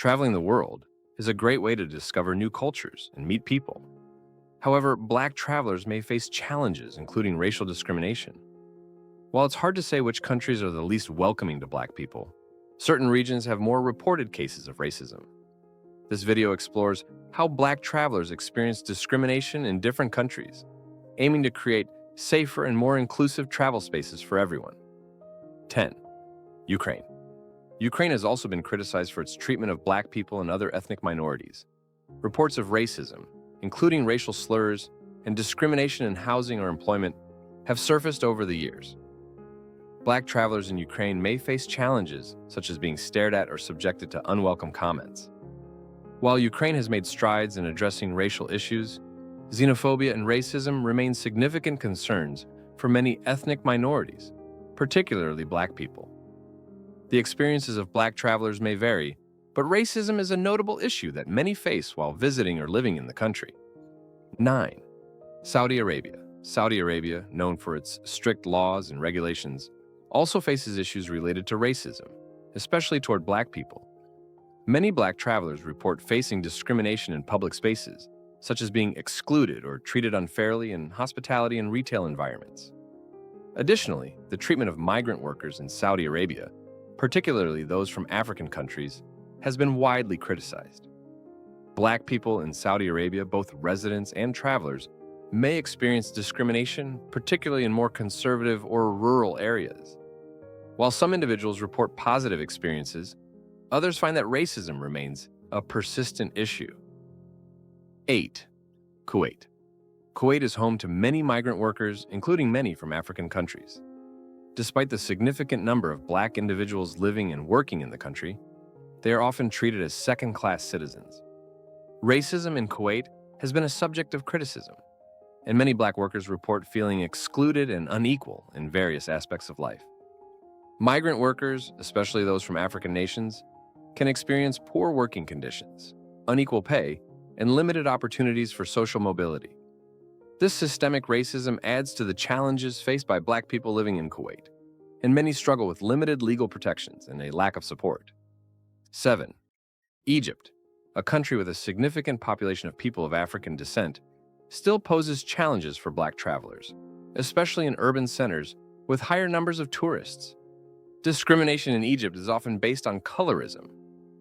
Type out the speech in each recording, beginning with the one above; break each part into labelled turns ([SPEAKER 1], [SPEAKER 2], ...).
[SPEAKER 1] Traveling the world is a great way to discover new cultures and meet people. However, Black travelers may face challenges, including racial discrimination. While it's hard to say which countries are the least welcoming to Black people, certain regions have more reported cases of racism. This video explores how Black travelers experience discrimination in different countries, aiming to create safer and more inclusive travel spaces for everyone. 10. Ukraine. Ukraine has also been criticized for its treatment of Black people and other ethnic minorities. Reports of racism, including racial slurs and discrimination in housing or employment, have surfaced over the years. Black travelers in Ukraine may face challenges such as being stared at or subjected to unwelcome comments. While Ukraine has made strides in addressing racial issues, xenophobia and racism remain significant concerns for many ethnic minorities, particularly Black people. The experiences of Black travelers may vary, but racism is a notable issue that many face while visiting or living in the country. 9. Saudi Arabia. Saudi Arabia, known for its strict laws and regulations, also faces issues related to racism, especially toward Black people. Many Black travelers report facing discrimination in public spaces, such as being excluded or treated unfairly in hospitality and retail environments. Additionally, the treatment of migrant workers in Saudi Arabia, particularly those from African countries, has been widely criticized. Black people in Saudi Arabia, both residents and travelers, may experience discrimination, particularly in more conservative or rural areas. While some individuals report positive experiences, others find that racism remains a persistent issue. 8. Kuwait. Kuwait is home to many migrant workers, including many from African countries. Despite the significant number of Black individuals living and working in the country, they are often treated as second-class citizens. Racism in Kuwait has been a subject of criticism, and many Black workers report feeling excluded and unequal in various aspects of life. Migrant workers, especially those from African nations, can experience poor working conditions, unequal pay, and limited opportunities for social mobility. This systemic racism adds to the challenges faced by Black people living in Kuwait, and many struggle with limited legal protections and a lack of support. 7. Egypt, a country with a significant population of people of African descent, still poses challenges for Black travelers, especially in urban centers with higher numbers of tourists. Discrimination in Egypt is often based on colorism,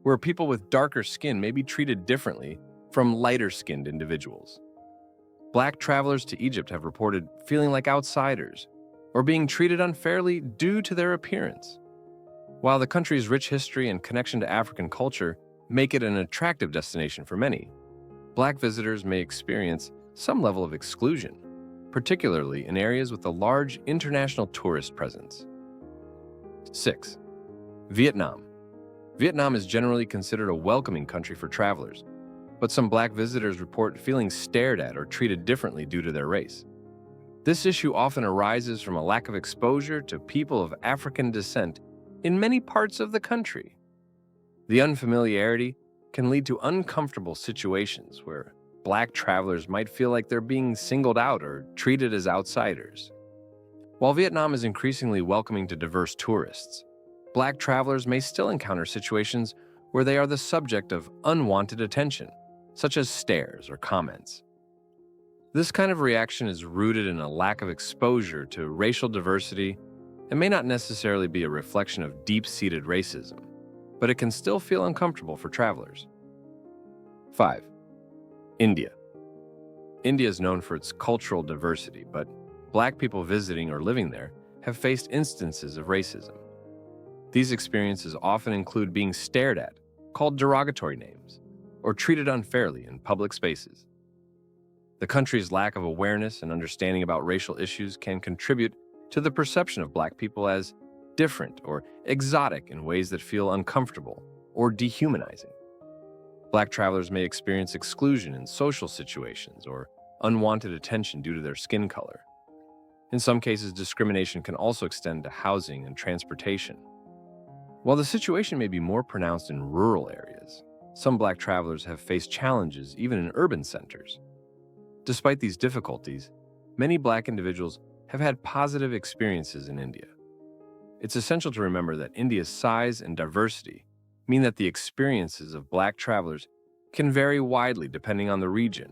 [SPEAKER 1] where people with darker skin may be treated differently from lighter-skinned individuals. Black travelers to Egypt have reported feeling like outsiders or being treated unfairly due to their appearance. While the country's rich history and connection to African culture make it an attractive destination for many, Black visitors may experience some level of exclusion, particularly in areas with a large international tourist presence. 6. Vietnam. Vietnam is generally considered a welcoming country for travelers, but some Black visitors report feeling stared at or treated differently due to their race. This issue often arises from a lack of exposure to people of African descent in many parts of the country. The unfamiliarity can lead to uncomfortable situations where Black travelers might feel like they're being singled out or treated as outsiders. While Vietnam is increasingly welcoming to diverse tourists, Black travelers may still encounter situations where they are the subject of unwanted attention, such as stares or comments. This kind of reaction is rooted in a lack of exposure to racial diversity and may not necessarily be a reflection of deep-seated racism, but it can still feel uncomfortable for travelers. 5. India. India is known for its cultural diversity, but Black people visiting or living there have faced instances of racism. These experiences often include being stared at, called derogatory names, or treated unfairly in public spaces. The country's lack of awareness and understanding about racial issues can contribute to the perception of Black people as different or exotic in ways that feel uncomfortable or dehumanizing. Black travelers may experience exclusion in social situations or unwanted attention due to their skin color. In some cases, discrimination can also extend to housing and transportation. While the situation may be more pronounced in rural areas, some Black travelers have faced challenges even in urban centers. Despite these difficulties, many Black individuals have had positive experiences in India. It's essential to remember that India's size and diversity mean that the experiences of Black travelers can vary widely depending on the region.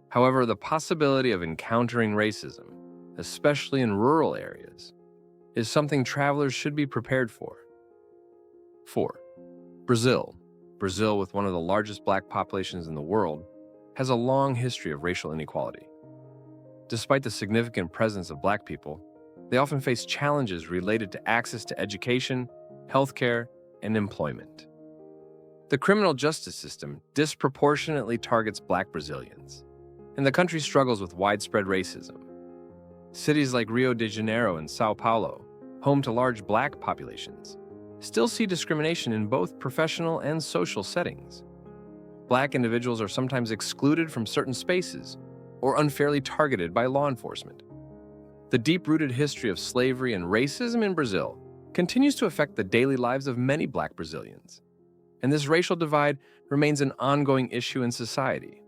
[SPEAKER 1] However, the possibility of encountering racism, especially in rural areas, is something travelers should be prepared for. 4. Brazil. Brazil, with one of the largest Black populations in the world, has a long history of racial inequality. Despite the significant presence of Black people, they often face challenges related to access to education, healthcare, and employment. The criminal justice system disproportionately targets Black Brazilians, and the country struggles with widespread racism. Cities like Rio de Janeiro and Sao Paulo, home to large Black populations, still see discrimination in both professional and social settings. Black individuals are sometimes excluded from certain spaces or unfairly targeted by law enforcement. The deep-rooted history of slavery and racism in Brazil continues to affect the daily lives of many Black Brazilians, and this racial divide remains an ongoing issue in society.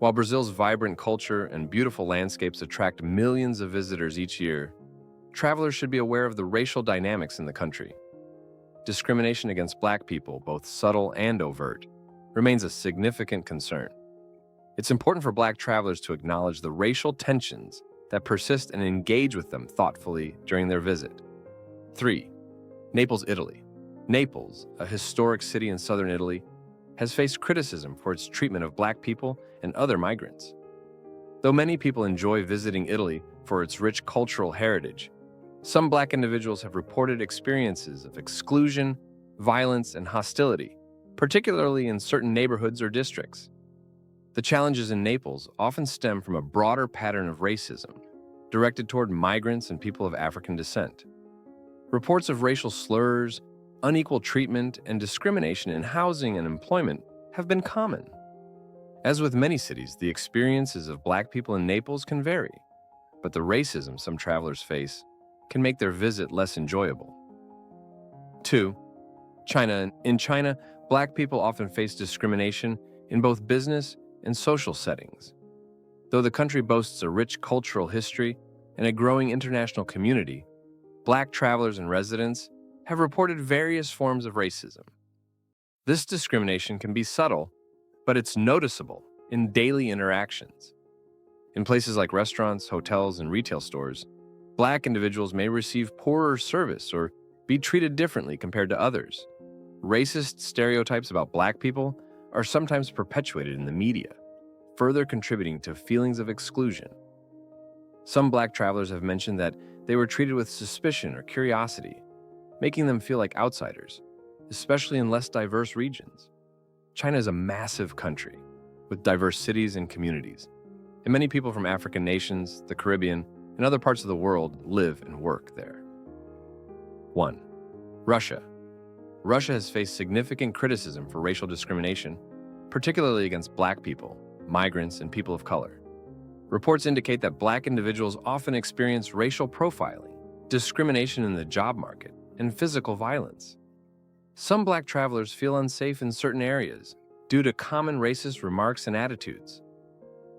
[SPEAKER 1] While Brazil's vibrant culture and beautiful landscapes attract millions of visitors each year, travelers should be aware of the racial dynamics in the country. Discrimination against Black people, both subtle and overt, remains a significant concern. It's important for Black travelers to acknowledge the racial tensions that persist and engage with them thoughtfully during their visit. 3. Naples, Italy. Naples, a historic city in southern Italy, has faced criticism for its treatment of Black people and other migrants. Though many people enjoy visiting Italy for its rich cultural heritage, some Black individuals have reported experiences of exclusion, violence, and hostility, particularly in certain neighborhoods or districts. The challenges in Naples often stem from a broader pattern of racism directed toward migrants and people of African descent. Reports of racial slurs, unequal treatment, and discrimination in housing and employment have been common. As with many cities, the experiences of Black people in Naples can vary, but the racism some travelers face can make their visit less enjoyable. 2. China. In China, Black people often face discrimination in both business and social settings. Though the country boasts a rich cultural history and a growing international community, Black travelers and residents have reported various forms of racism. This discrimination can be subtle, but it's noticeable in daily interactions. In places like restaurants, hotels, and retail stores, Black individuals may receive poorer service or be treated differently compared to others. Racist stereotypes about Black people are sometimes perpetuated in the media, further contributing to feelings of exclusion. Some Black travelers have mentioned that they were treated with suspicion or curiosity, making them feel like outsiders, especially in less diverse regions. China is a massive country with diverse cities and communities, and many people from African nations, the Caribbean, and other parts of the world live and work there. 1. Russia. Russia has faced significant criticism for racial discrimination, particularly against Black people, migrants, and people of color. Reports indicate that Black individuals often experience racial profiling, discrimination in the job market, and physical violence. Some Black travelers feel unsafe in certain areas due to common racist remarks and attitudes.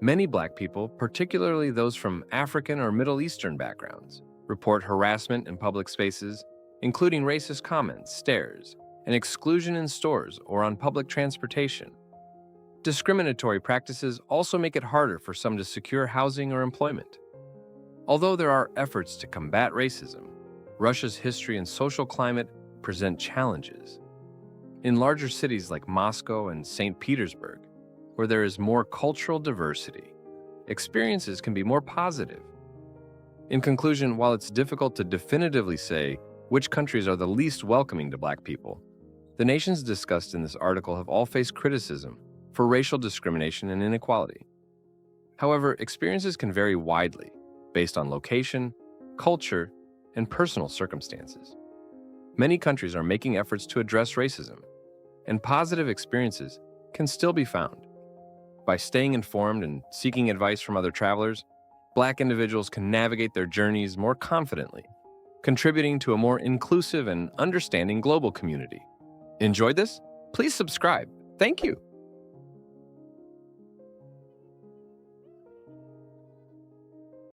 [SPEAKER 1] Many Black people, particularly those from African or Middle Eastern backgrounds, report harassment in public spaces, including racist comments, stares, and exclusion in stores or on public transportation. Discriminatory practices also make it harder for some to secure housing or employment. Although there are efforts to combat racism, Russia's history and social climate present challenges. In larger cities like Moscow and St. Petersburg, where there is more cultural diversity, experiences can be more positive. In conclusion, while it's difficult to definitively say which countries are the least welcoming to Black people, the nations discussed in this article have all faced criticism for racial discrimination and inequality. However, experiences can vary widely based on location, culture, and personal circumstances. Many countries are making efforts to address racism, and positive experiences can still be found. By staying informed and seeking advice from other travelers, Black individuals can navigate their journeys more confidently, contributing to a more inclusive and understanding global community. Enjoyed this? Please subscribe. Thank you.